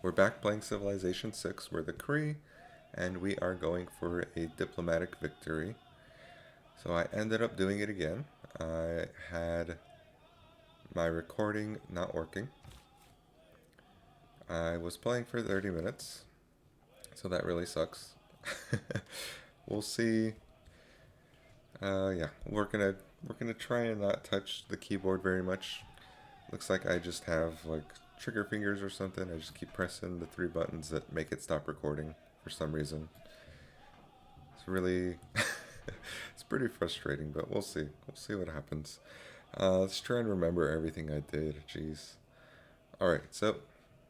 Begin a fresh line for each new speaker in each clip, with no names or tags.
We're back playing Civilization 6. We're the Cree, and we are going for a diplomatic victory. So I ended up doing it again. I had my recording not working. I was playing for 30 minutes, so that really sucks. We'll see. Yeah, we're gonna try and not touch the keyboard very much. Looks like I just have like trigger fingers or something. I just keep pressing the three buttons that make it stop recording for some reason. It's really, it's pretty frustrating, but we'll see. We'll see what happens. Let's try and remember everything I did. Jeez. All right, so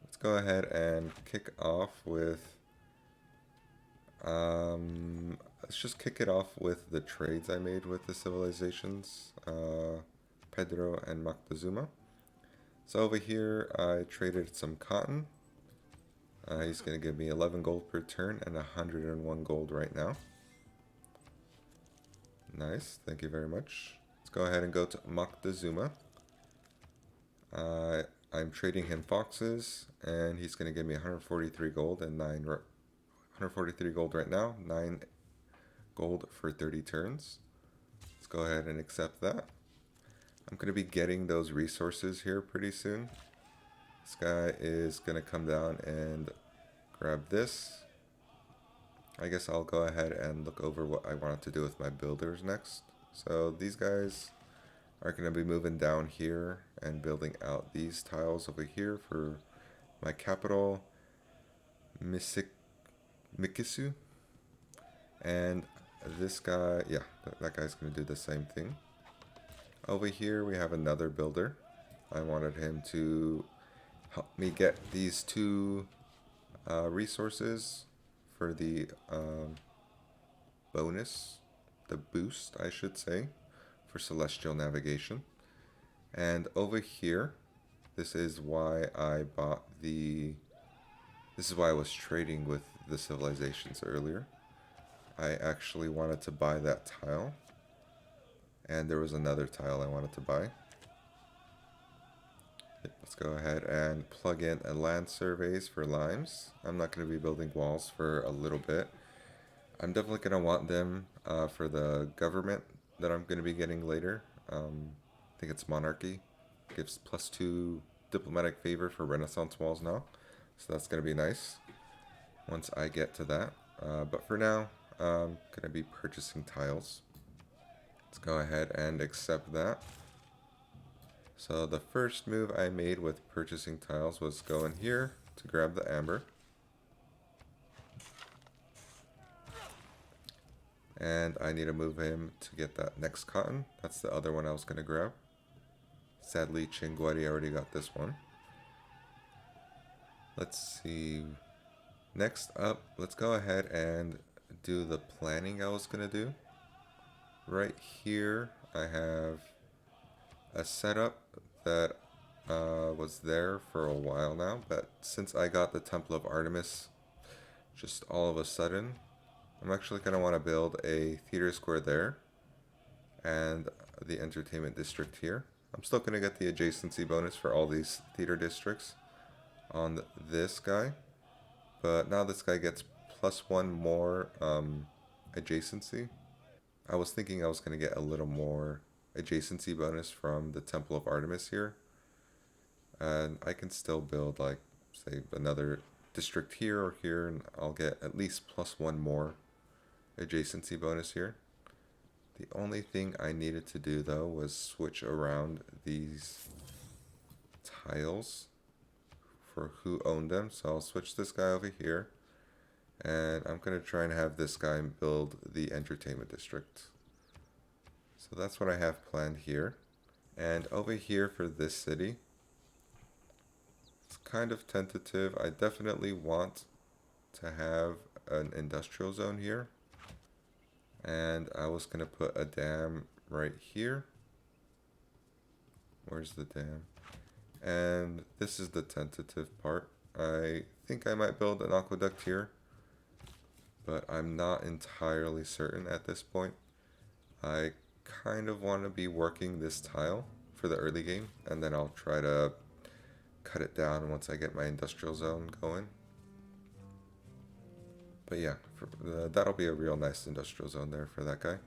let's go ahead and kick off with. Let's just kick it off with the trades I made with the civilizations, Pedro and Moctezuma. So over here, I traded some cotton. He's going to give me 11 gold per turn and 101 gold right now. Nice, thank you very much. Let's go ahead and go to Moctezuma. I'm trading him foxes, and he's going to give me 143 gold and 143 gold right now, 9 gold for 30 turns. Let's go ahead and accept that. I'm going to be getting those resources here pretty soon. This guy is going to come down and grab this. I guess I'll go ahead and look over what I want to do with my builders next. So these guys are going to be moving down here and building out these tiles over here for my capital, Mikisu. And this guy, yeah, that guy's going to do the same thing. Over here we have another builder. I wanted him to help me get these two resources for the bonus, the boost, I should say, for celestial navigation. And over here, this is why I bought the. This is why I was trading with the civilizations earlier. I actually wanted to buy that tile, and there was another tile I wanted to buy. Let's go ahead and plug in a land surveys for limes. I'm not going to be building walls for a little bit. I'm definitely going to want them for the government that I'm going to be getting later. I think it's monarchy. Gives +2 diplomatic favor for Renaissance walls now. So that's going to be nice once I get to that. But for now, I'm going to be purchasing tiles. Let's go ahead and accept that. So the first move I made with purchasing tiles was go in here to grab the amber. And I need to move him to get that next cotton. That's the other one I was going to grab. Sadly, Chinguari already got this one. Let's see. Next up, let's go ahead and do the planning I was going to do. Right here, I have a setup that was there for a while now, but since I got the Temple of Artemis just all of a sudden, I'm actually going to want to build a theater square there and the entertainment district here. I'm still going to get the adjacency bonus for all these theater districts on this guy, but now this guy gets +1 more adjacency. I was thinking I was going to get a little more adjacency bonus from the Temple of Artemis here, and I can still build like say another district here or here, and I'll get at least +1 more adjacency bonus here. The only thing I needed to do though was switch around these tiles for who owned them. So I'll switch this guy over here, and I'm going to try and have this guy build the entertainment district. So that's what I have planned here. And over here for this city, it's kind of tentative. I definitely want to have an industrial zone here. And I was going to put a dam right here. Where's the dam? And this is the tentative part. I think I might build an aqueduct here, but I'm not entirely certain at this point. I kind of want to be working this tile for the early game, and then I'll try to cut it down once I get my industrial zone going. But yeah, that'll be a real nice industrial zone there for that guy.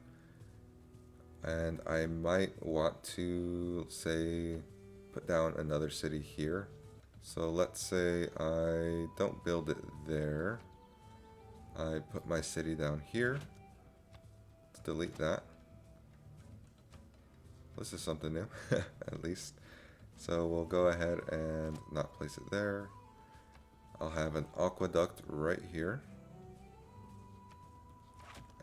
And I might want to, say, put down another city here. So let's say I don't build it there. I put my city down here. Let's delete that. This is something new, at least. So we'll go ahead and not place it there. I'll have an aqueduct right here.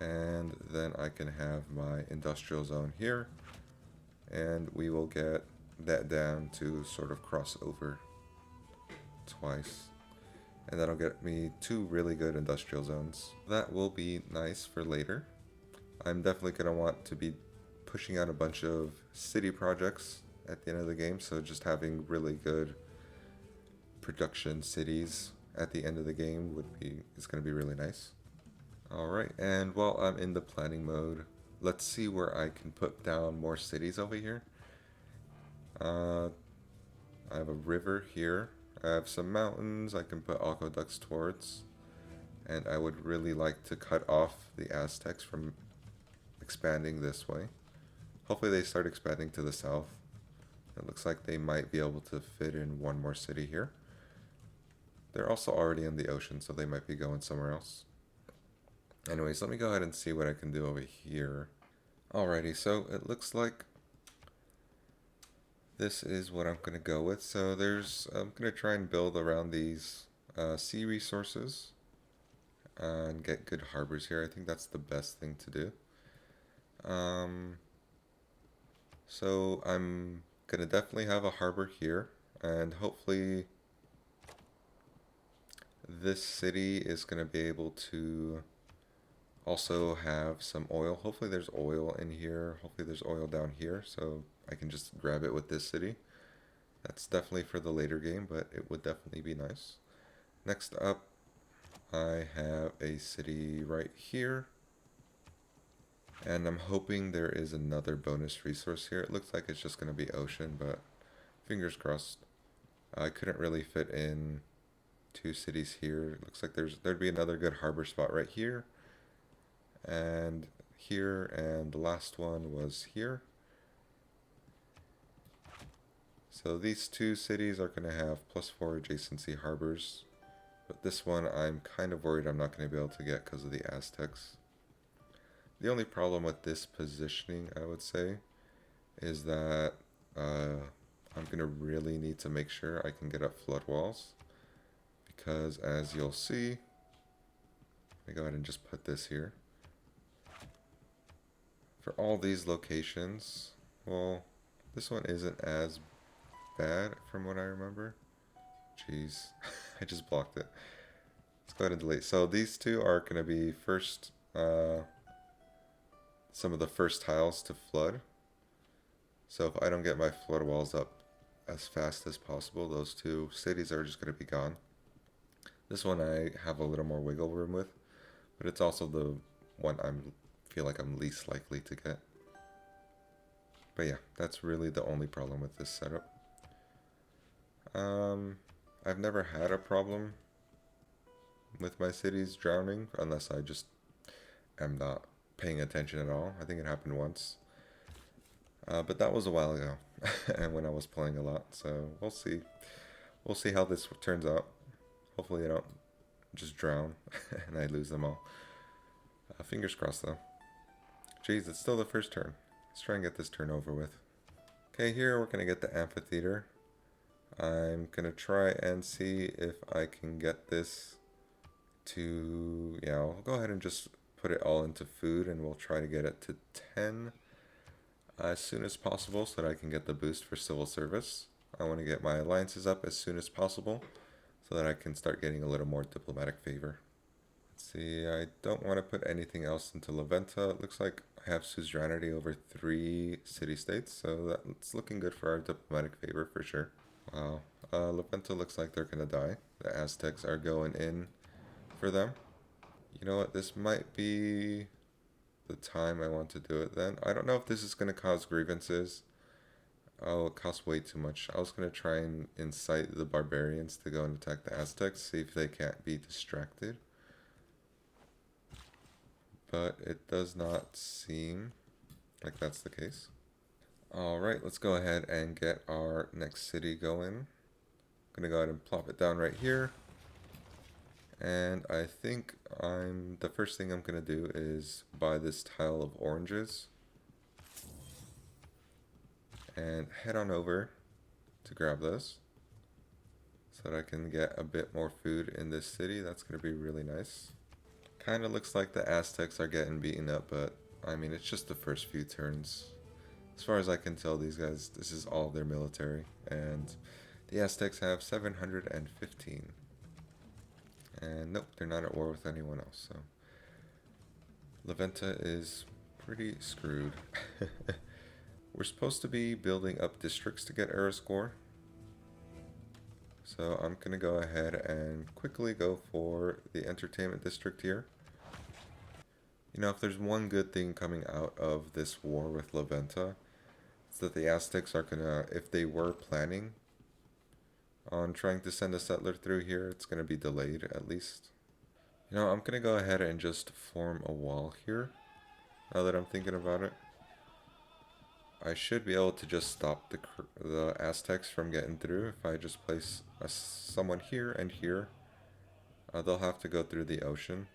And then I can have my industrial zone here. And we will get that down to sort of cross over twice. And that'll get me 2 really good industrial zones. That will be nice for later. I'm definitely going to want to be pushing out a bunch of city projects at the end of the game, so just having really good production cities at the end of the game is going to be really nice. Alright, and while I'm in the planning mode, let's see where I can put down more cities over here. I have a river here. I have some mountains I can put aqueducts towards. And I would really like to cut off the Aztecs from expanding this way. Hopefully they start expanding to the south. It looks like they might be able to fit in one more city here. They're also already in the ocean, so they might be going somewhere else. Anyways, let me go ahead and see what I can do over here. Alrighty, so it looks like this is what I'm going to go with. So I'm going to try and build around these sea resources and get good harbors here. I think that's the best thing to do. So I'm going to definitely have a harbor here, and hopefully this city is going to be able to also have some oil. Hopefully there's oil in here. Hopefully there's oil down here, so I can just grab it with this city. That's definitely for the later game, but it would definitely be nice. Next up, I have a city right here. And I'm hoping there is another bonus resource here. It looks like it's just going to be ocean, but fingers crossed. I couldn't really fit in 2 cities here. It looks like there'd be another good harbor spot right here. And here, and the last one was here. So these 2 cities are going to have +4 adjacency harbors. But this one I'm kind of worried I'm not going to be able to get because of the Aztecs. The only problem with this positioning, I would say, is that I'm going to really need to make sure I can get up flood walls. Because as you'll see, let me go ahead and just put this here. For all these locations, well, this one isn't as bad from what I remember. Jeez, I just blocked it. Let's go ahead and delete. So these 2 are going to be first... some of the first tiles to flood. So if I don't get my flood walls up as fast as possible, those 2 cities are just going to be gone. This one I have a little more wiggle room with, but it's also the one I feel like I'm least likely to get. But yeah, that's really the only problem with this setup. I've never had a problem with my cities drowning, unless I just am not paying attention at all. I think it happened once. But that was a while ago, and when I was playing a lot, so we'll see. We'll see how this turns out. Hopefully I don't just drown and I lose them all. Fingers crossed though. Jeez, it's still the first turn. Let's try and get this turn over with. Okay, here we're going to get the amphitheater. I'm going to try and see if I can get this to... Yeah, I'll go ahead and just put it all into food, and we'll try to get it to 10 as soon as possible so that I can get the boost for civil service. I want to get my alliances up as soon as possible so that I can start getting a little more diplomatic favor. Let's see, I don't want to put anything else into La Venta. It looks like I have suzerainty over 3 city-states, so that's looking good for our diplomatic favor for sure. Wow, La Venta looks like they're going to die. The Aztecs are going in for them. You know what, this might be the time I want to do it then. I don't know if this is going to cause grievances. Oh, it costs way too much. I was gonna try and incite the barbarians to go and attack the Aztecs, see if they can't be distracted. But it does not seem like that's the case. Alright, let's go ahead and get our next city going. Gonna go ahead and plop it down right here. And I think the first thing I'm gonna do is buy this tile of oranges. And head on over to grab those. So that I can get a bit more food in this city. That's gonna be really nice. Kinda looks like the Aztecs are getting beaten up, but I mean it's just the first few turns. As far as I can tell, these guys, this is all their military. And the Aztecs have 715. And nope, they're not at war with anyone else. So Leventa is pretty screwed. We're supposed to be building up districts to get era score. So I'm going to go ahead and quickly go for the entertainment district here. You know, if there's one good thing coming out of this war with Leventa, it's that the Aztecs are going to, if they were planning on trying to send a settler through here, it's going to be delayed at least. You know, I'm going to go ahead and just form a wall here, now that I'm thinking about it. I should be able to just stop the Aztecs from getting through if I just place someone here and here. They'll have to go through the ocean.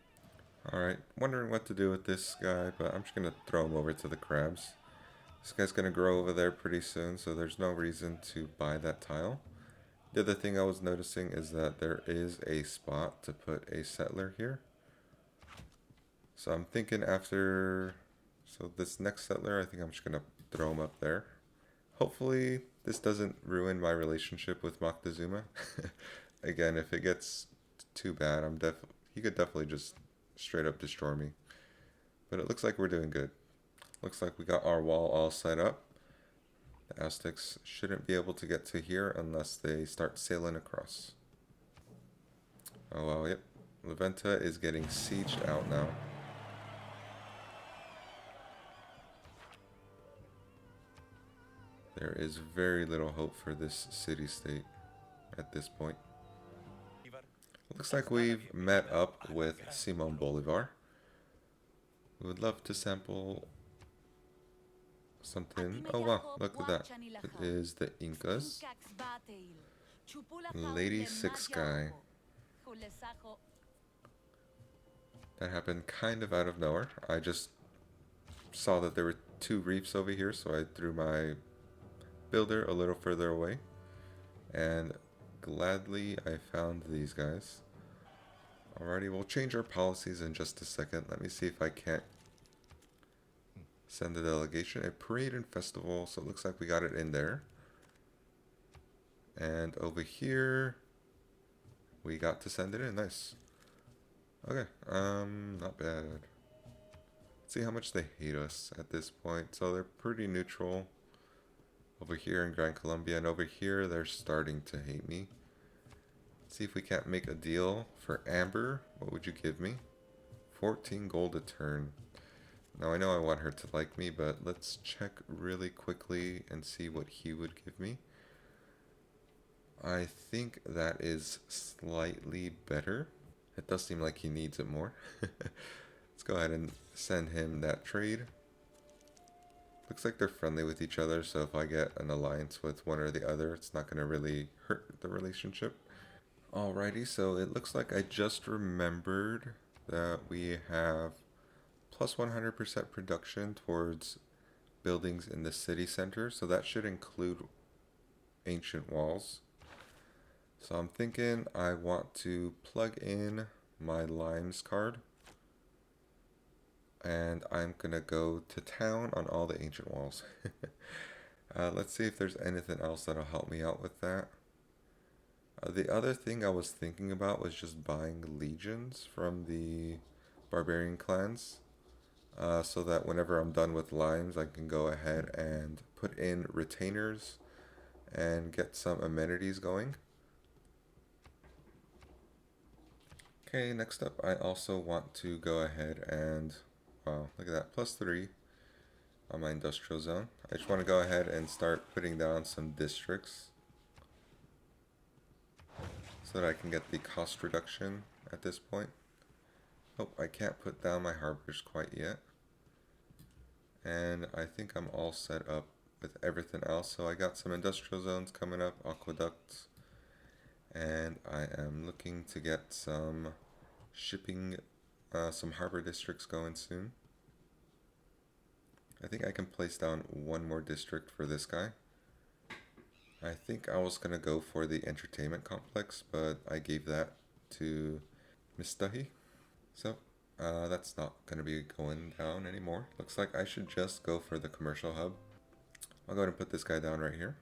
Alright, wondering what to do with this guy, but I'm just going to throw him over to the crabs. This guy's going to grow over there pretty soon, so there's no reason to buy that tile. The other thing I was noticing is that there is a spot to put a settler here. So I'm thinking after... So this next settler, I think I'm just going to throw him up there. Hopefully this doesn't ruin my relationship with Moctezuma. Again, if it gets too bad, he could definitely just straight up destroy me. But it looks like we're doing good. Looks like we got our wall all set up. The Aztecs shouldn't be able to get to here unless they start sailing across. Oh well, yep. Leventa is getting sieged out now. There is very little hope for this city-state at this point. Looks like we've met up with Simon Bolivar. We would love to sample something. Oh wow, look at that. It is the Incas. Lady Six Guy. That happened kind of out of nowhere. I just saw that there were two reefs over here, so I threw my builder a little further away. And gladly I found these guys. Alrighty, we'll change our policies in just a second. Let me see if I can't send a delegation. A parade and festival, so it looks like we got it in there. And over here, we got to send it in. Nice. Okay, not bad. Let's see how much they hate us at this point. So they're pretty neutral over here in Gran Colombia, and over here they're starting to hate me. Let's see if we can't make a deal for Amber. What would you give me? 14 gold a turn. Now I know I want her to like me, but let's check really quickly and see what he would give me. I think that is slightly better. It does seem like he needs it more. Let's go ahead and send him that trade. Looks like they're friendly with each other, so if I get an alliance with one or the other, it's not going to really hurt the relationship. Alrighty, so it looks like I just remembered that we have plus 100% production towards buildings in the city center, so that should include ancient walls. So I'm thinking I want to plug in my limes card, and I'm gonna go to town on all the ancient walls. Let's see if there's anything else that'll help me out with that. The other thing I was thinking about was just buying legions from the barbarian clans, so that whenever I'm done with limes, I can go ahead and put in retainers and get some amenities going. Okay, next up, I also want to go ahead and, wow, look at that, +3 on my industrial zone. I just want to go ahead and start putting down some districts so that I can get the cost reduction at this point. Oh, I can't put down my harbors quite yet. And I think I'm all set up with everything else. So I got some industrial zones coming up, aqueducts, and I am looking to get some shipping, some harbor districts going soon. I think I can place down one more district for this guy. I think I was gonna go for the entertainment complex, but I gave that to Miss Stuhy. So that's not gonna be going down anymore. Looks like I should just go for the commercial hub. I'll go ahead and put this guy down right here.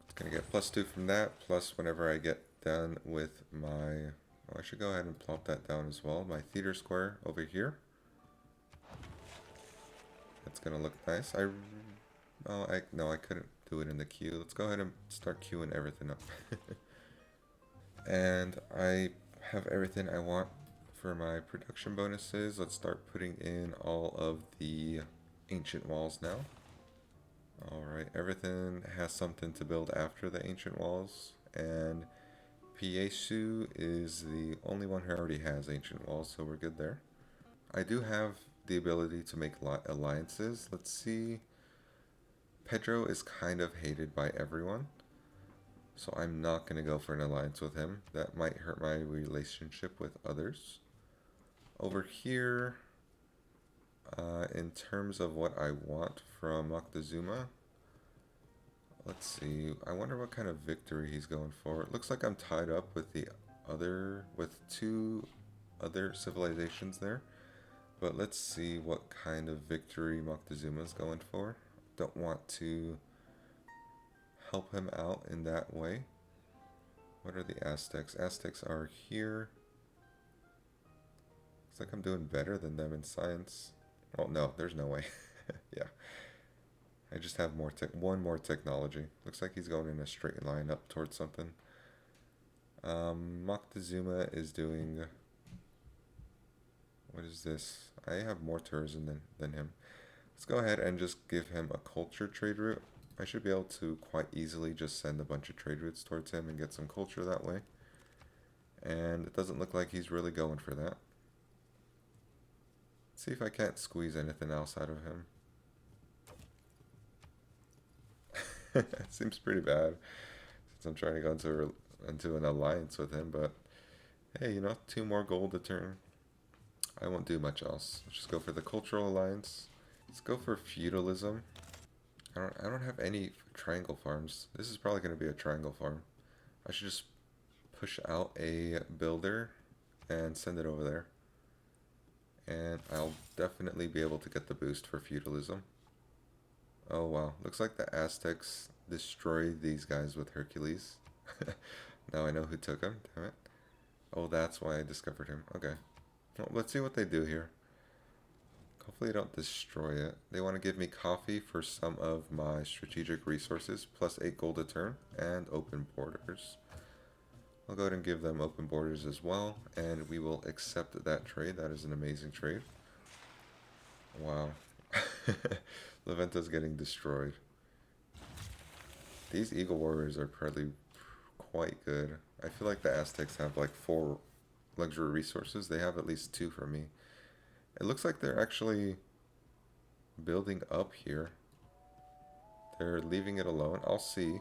It's gonna get +2 from that, plus whenever I get done with my... Oh, I should go ahead and plop that down as well. My theater square over here. That's gonna look nice. No, I couldn't do it in the queue. Let's go ahead and start queuing everything up. And I have everything I want for my production bonuses. Let's start putting in all of the ancient walls now. Alright, everything has something to build after the ancient walls, and Piesu is the only one who already has ancient walls, so we're good there. I do have the ability to make alliances. Let's see. Pedro is kind of hated by everyone, so I'm not going to go for an alliance with him. That might hurt my relationship with others. Over here, in terms of what I want from Moctezuma, let's see. I wonder what kind of victory he's going for. It looks like I'm tied up with two other civilizations there. But let's see what kind of victory Moctezuma's going for. Don't want to help him out in that way. What are the Aztecs? Aztecs are here. Looks like I'm doing better than them in science. Oh no, there's no way. Yeah. I just have one more technology. Looks like he's going in a straight line up towards something. Moctezuma is doing... What is this? I have more tourism than him. Let's go ahead and just give him a culture trade route. I should be able to quite easily just send a bunch of trade routes towards him and get some culture that way. And it doesn't look like he's really going for that. Let's see if I can't squeeze anything else out of him. It seems pretty bad since I'm trying to go into an alliance with him, but hey, 2 more gold a turn. I won't do much else. Let's just go for the cultural alliance. Let's go for feudalism. I don't have any triangle farms. This is probably going to be a triangle farm. I should just push out a builder and send it over there. And I'll definitely be able to get the boost for feudalism. Oh wow, looks like the Aztecs destroyed these guys with Hercules. Now I know who took him, damn it. Oh, that's why I discovered him. Okay. Well, let's see what they do here. Hopefully they don't destroy it. They want to give me coffee for some of my strategic resources, plus 8 gold a turn, and open borders. I'll go ahead and give them open borders as well, and we will accept that trade. That is an amazing trade. Wow. Leventa's getting destroyed. These Eagle Warriors are probably quite good. I feel like the Aztecs have like 4 luxury resources. They have at least 2 for me. It looks like they're actually building up here. They're leaving it alone. I'll see.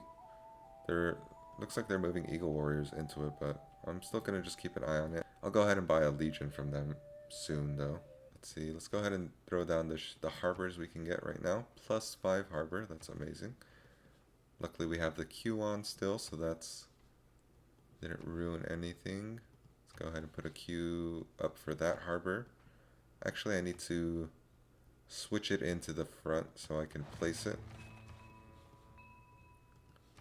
Looks like they're moving Eagle Warriors into it, but I'm still going to just keep an eye on it. I'll go ahead and buy a Legion from them soon, though. Let's see. Let's go ahead and throw down the harbors we can get right now. +5 harbor. That's amazing. Luckily, we have the Q on still, so that's... Didn't ruin anything. Let's go ahead and put a Q up for that harbor. Actually, I need to switch it into the front so I can place it.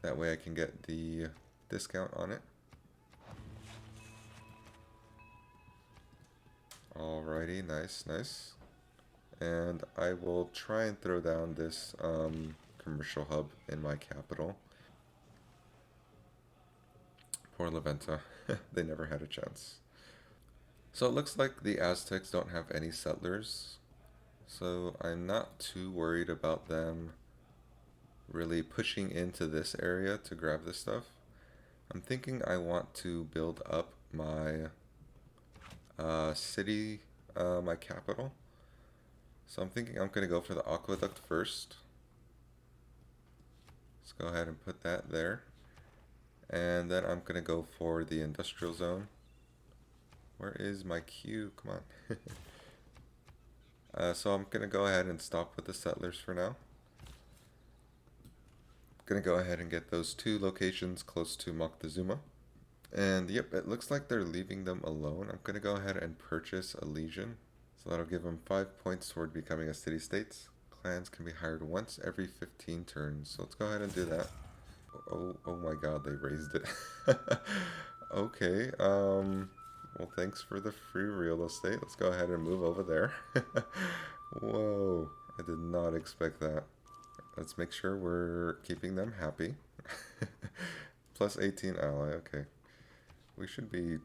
That way I can get the discount on it. Alrighty, nice, nice. And I will try and throw down this commercial hub in my capital. Poor Leventa. They never had a chance. So it looks like the Aztecs don't have any settlers. So I'm not too worried about them really pushing into this area to grab this stuff. I'm thinking I want to build up my city, my capital. So I'm thinking I'm going to go for the aqueduct first. Let's go ahead and put that there. And then I'm going to go for the industrial zone. Where is my queue? Come on. So I'm going to go ahead and stop with the settlers for now. Gonna go ahead and get those two locations close to Moctezuma. And yep, it looks like they're leaving them alone. I'm gonna go ahead and purchase a legion. So that'll give them 5 points toward becoming a city-state. Clans can be hired once every 15 turns. So let's go ahead and do that. Oh my god, they raised it. Okay, well thanks for the free real estate. Let's go ahead and move over there. Whoa, I did not expect that. Let's make sure we're keeping them happy. Plus 18 ally, okay. We should be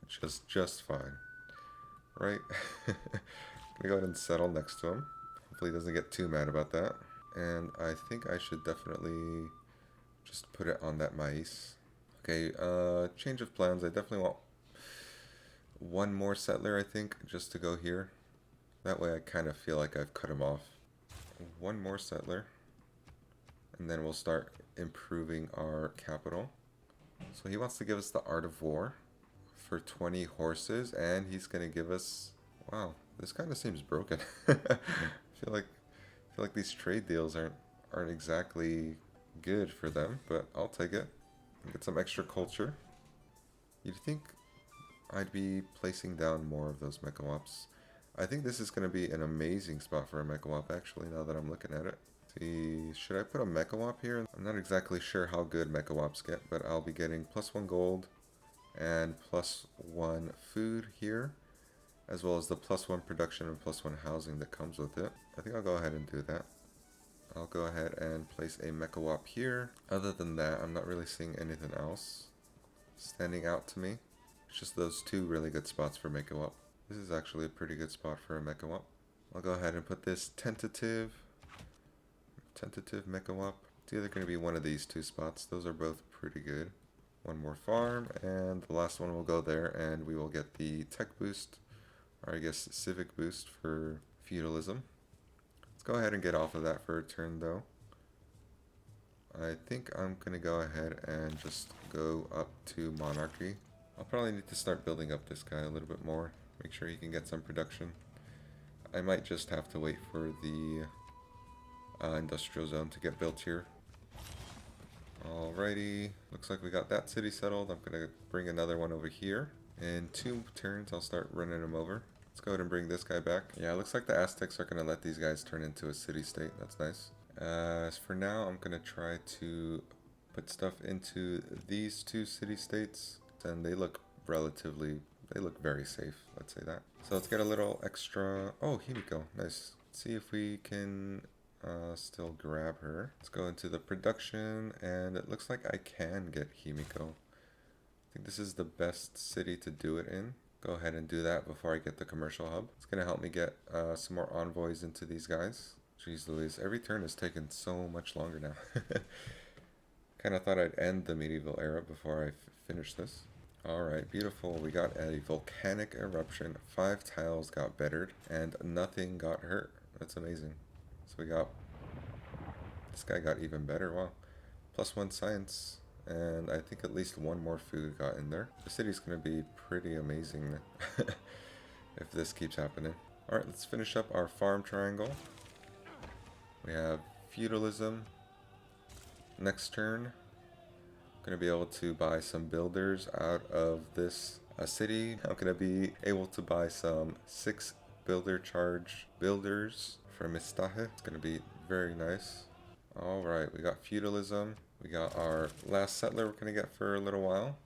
just fine. Right? Gonna go ahead and settle next to him. Hopefully he doesn't get too mad about that. And I think I should definitely just put it on that maize. Okay, change of plans. I definitely want one more settler, I think, just to go here. That way I kind of feel like I've cut him off. One more settler. And then we'll start improving our capital. So he wants to give us the Art of War for 20 horses, and he's going to give us... Wow, this kind of seems broken. I feel like these trade deals aren't exactly good for them, but I'll take it. Get some extra culture. You'd think I'd be placing down more of those mecha-wops. I think this is going to be an amazing spot for a mecha-wop, actually, now that I'm looking at it. See, should I put a mecha-wop here? I'm not exactly sure how good mecha-wops get, but I'll be getting +1 gold and +1 food here, as well as the +1 production and +1 housing that comes with it. I think I'll go ahead and do that. I'll go ahead and place a mecha-wop here. Other than that, I'm not really seeing anything else standing out to me. It's just those two really good spots for mecha-wop. This is actually a pretty good spot for a mecha-wop. I'll go ahead and put this tentative mecha-wop. It's either going to be one of these two spots. Those are both pretty good. One more farm, and the last one will go there, and we will get the tech boost, or I guess civic boost for feudalism. Let's go ahead and get off of that for a turn, though. I think I'm going to go ahead and just go up to monarchy. I'll probably need to start building up this guy a little bit more. Make sure he can get some production. I might just have to wait for the industrial zone to get built here. Alrighty, looks like we got that city settled. I'm gonna bring another one over here. In 2 turns, I'll start running them over. Let's go ahead and bring this guy back. Yeah, it looks like the Aztecs are gonna let these guys turn into a city-state. That's nice. As for now, I'm gonna try to put stuff into these two city-states, and they look very safe, let's say that. So let's get a little extra... Oh, Himiko, nice. Let's see if we can still grab her. Let's go into the production, and it looks like I can get Himiko. I think this is the best city to do it in. Go ahead and do that before I get the commercial hub. It's gonna help me get some more envoys into these guys. Jeez Louise, every turn is taking so much longer now. Kinda thought I'd end the medieval era before I finish this. Alright, beautiful. We got a volcanic eruption. 5 tiles got bettered, and nothing got hurt. That's amazing. So we got... This guy got even better, wow. +1 science, and I think at least 1 more food got in there. The city's gonna be pretty amazing if this keeps happening. Alright, let's finish up our farm triangle. We have feudalism. Next turn, gonna be able to buy some builders out of this city. I'm gonna be able to buy some 6 builder charge builders from Mistahe. It's gonna be very nice. Alright, we got feudalism. We got our last settler we're gonna get for a little while.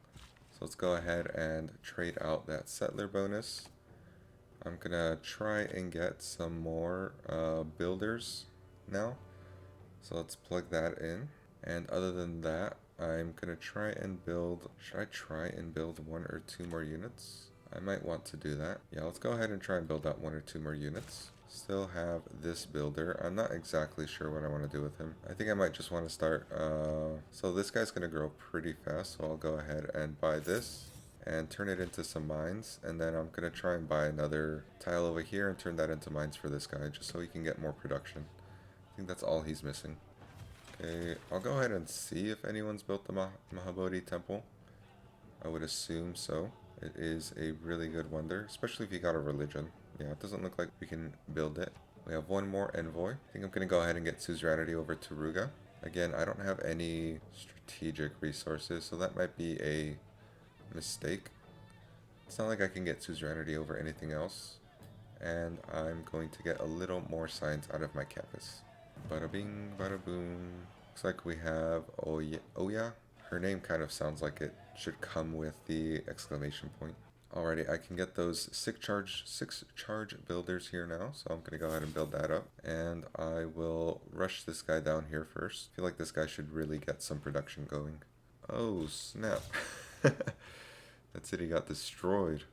So let's go ahead and trade out that settler bonus. I'm gonna try and get some more builders now. So let's plug that in. And other than that, I'm gonna try and build... Should I try and build 1 or 2 more units? I might want to do that. Yeah, let's go ahead and try and build out 1 or 2 more units. Still have this builder. I'm not exactly sure what I want to do with him. I think I might just want to start, so this guy's going to grow pretty fast, so I'll go ahead and buy this and turn it into some mines, and then I'm going to try and buy another tile over here and turn that into mines for this guy, just so he can get more production. I think that's all he's missing. Okay, I'll go ahead and see if anyone's built the Mahabodhi temple. I would assume so. It is a really good wonder, especially if you got a religion. Yeah, it doesn't look like we can build it. We have one more envoy. I think I'm going to go ahead and get suzerainty over to Ruga. Again, I don't have any strategic resources, so that might be a mistake. It's not like I can get suzerainty over anything else. And I'm going to get a little more science out of my campus. Bada bing, bada boom. Looks like we have Oya. Her name kind of sounds like it should come with the exclamation point. Alrighty, I can get those six charge builders here now, so I'm gonna go ahead and build that up. And I will rush this guy down here first. I feel like this guy should really get some production going. Oh, snap. That city got destroyed.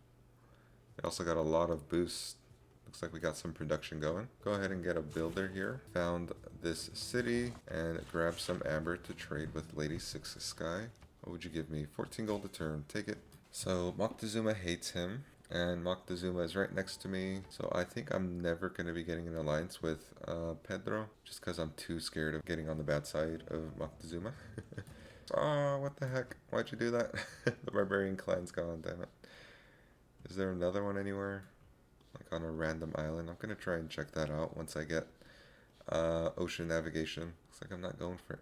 It also got a lot of boost. Looks like we got some production going. Go ahead and get a builder here. Found this city and grab some amber to trade with Lady Six Sky. What would you give me? 14 gold a turn. Take it. So Moctezuma hates him, and Moctezuma is right next to me. So I think I'm never going to be getting an alliance with Pedro, just because I'm too scared of getting on the bad side of Moctezuma. Oh, what the heck? Why'd you do that? The barbarian clan's gone, damn it. Is there another one anywhere? Like on a random island? I'm going to try and check that out once I get ocean navigation. Looks like I'm not going for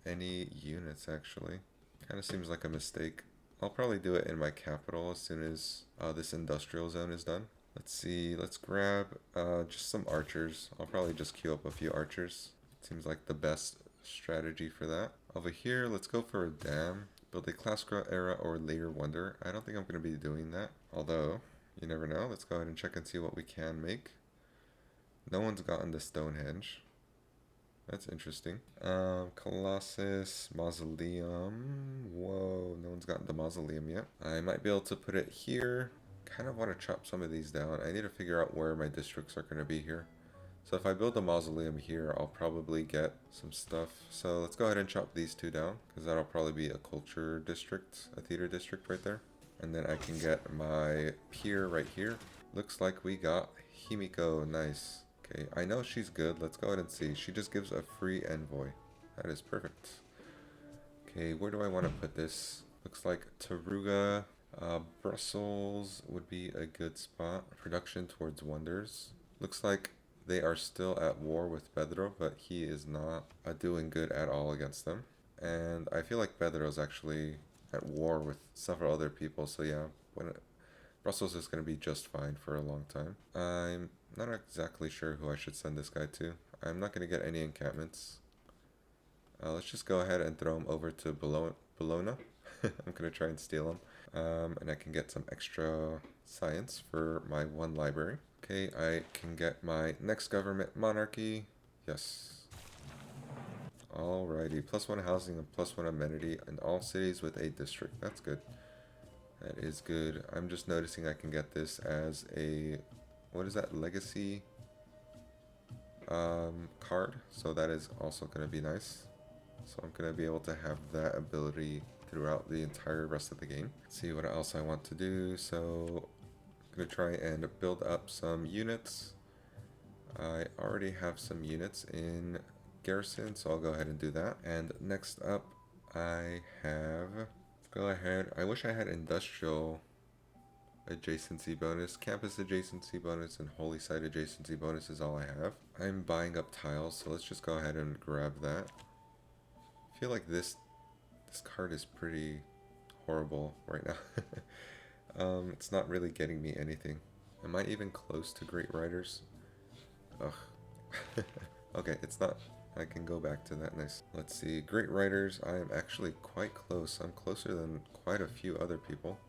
any units, actually. Kind of seems like a mistake. I'll probably do it in my capital as soon as this industrial zone is done. Let's see, let's grab just some archers. I'll probably just queue up a few archers. Seems like the best strategy for that. Over here, let's go for a dam. Build a classical era or later wonder. I don't think I'm going to be doing that. Although, you never know. Let's go ahead and check and see what we can make. No one's gotten the Stonehenge. That's interesting. Colossus, Mausoleum. Whoa, no one's gotten the Mausoleum yet. I might be able to put it here. Kind of want to chop some of these down. I need to figure out where my districts are going to be here. So if I build a Mausoleum here, I'll probably get some stuff. So let's go ahead and chop these two down, because that'll probably be a culture district, a theater district right there. And then I can get my pier right here. Looks like we got Himiko. Nice. Okay, I know she's good. Let's go ahead and see. She just gives a free envoy. That is perfect. Okay, where do I want to put this? Looks like Taruga, Brussels would be a good spot. Production towards wonders. Looks like they are still at war with Pedro, but he is not doing good at all against them. And I feel like Pedro's actually at war with several other people, so yeah, Brussels is going to be just fine for a long time. I'm not exactly sure who I should send this guy to. I'm not going to get any encampments. Let's just go ahead and throw him over to Bologna. I'm going to try and steal him. And I can get some extra science for my one library. Okay, I can get my next government monarchy. Yes. Alrighty, +1 housing and +1 amenity in all cities with a district. That's good. That is good. I'm just noticing I can get this as a, what is that, legacy card. So that is also going to be nice. So I'm going to be able to have that ability throughout the entire rest of the game. Let's see what else I want to do. So I'm going to try and build up some units. I already have some units in garrison, so I'll go ahead and do that. And next up, I have, go ahead, I wish I had industrial adjacency bonus, campus adjacency bonus, and holy site adjacency bonus is all I have. I'm buying up tiles, so let's just go ahead and grab that. I feel like this card is pretty horrible right now. It's not really getting me anything. Am I even close to great riders? Ugh. Okay, it's not. I can go back to that. Nice. Let's see. Great writers. I am actually quite close. I'm closer than quite a few other people.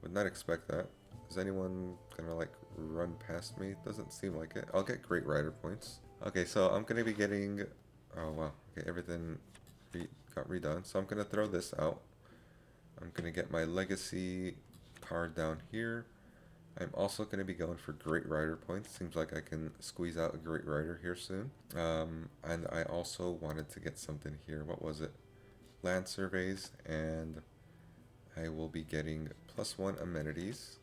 Would not expect that. Is anyone gonna like run past me? Doesn't seem like it. I'll get great writer points. Okay, so I'm gonna be getting. Oh wow. Okay, everything got redone. So I'm gonna throw this out. I'm gonna get my legacy card down here. I'm also going to be going for Great Rider points. Seems like I can squeeze out a Great Rider here soon. And I also wanted to get something here. What was it? Land surveys, and I will be getting +1 amenities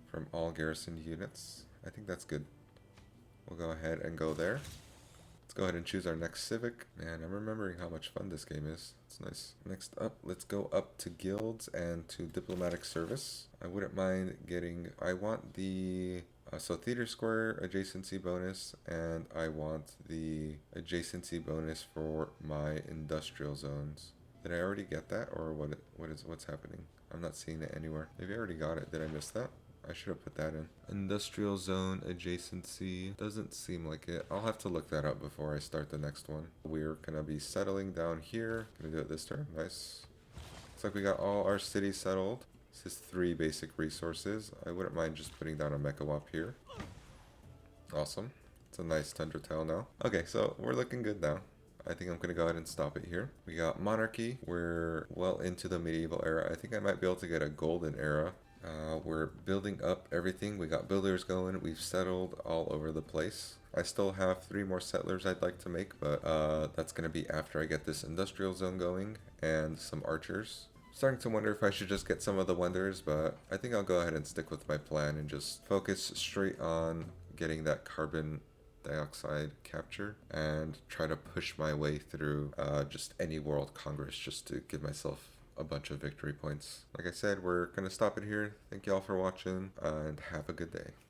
from all garrisoned units. I think that's good. We'll go ahead and go there. Let's go ahead and choose our next civic. Man, I'm remembering how much fun this game is. It's nice. Next up, let's go up to guilds and to diplomatic service. I wouldn't mind getting, I want the, so theater square adjacency bonus, and I want the adjacency bonus for my industrial zones. Did I already get that, or what's happening? I'm not seeing it anywhere. Maybe I already got it. Did I miss that? I should have put that in. Industrial zone adjacency. Doesn't seem like it. I'll have to look that up before I start the next one. We're gonna be settling down here. Gonna do it this turn. Nice. Looks like we got all our cities settled. This is 3 basic resources. I wouldn't mind just putting down a mecha wop here. Awesome. It's a nice tundra tail now. Okay, so we're looking good now. I think I'm gonna go ahead and stop it here. We got monarchy. We're well into the medieval era. I think I might be able to get a golden era. We're building up everything. We got builders going. We've settled all over the place. I still have 3 more settlers I'd like to make, but that's going to be after I get this industrial zone going and some archers. Starting to wonder if I should just get some of the wonders, but I think I'll go ahead and stick with my plan and just focus straight on getting that carbon dioxide capture and try to push my way through just any world congress just to give myself a bunch of victory points. Like I said, we're gonna stop it here. Thank y'all for watching, and have a good day.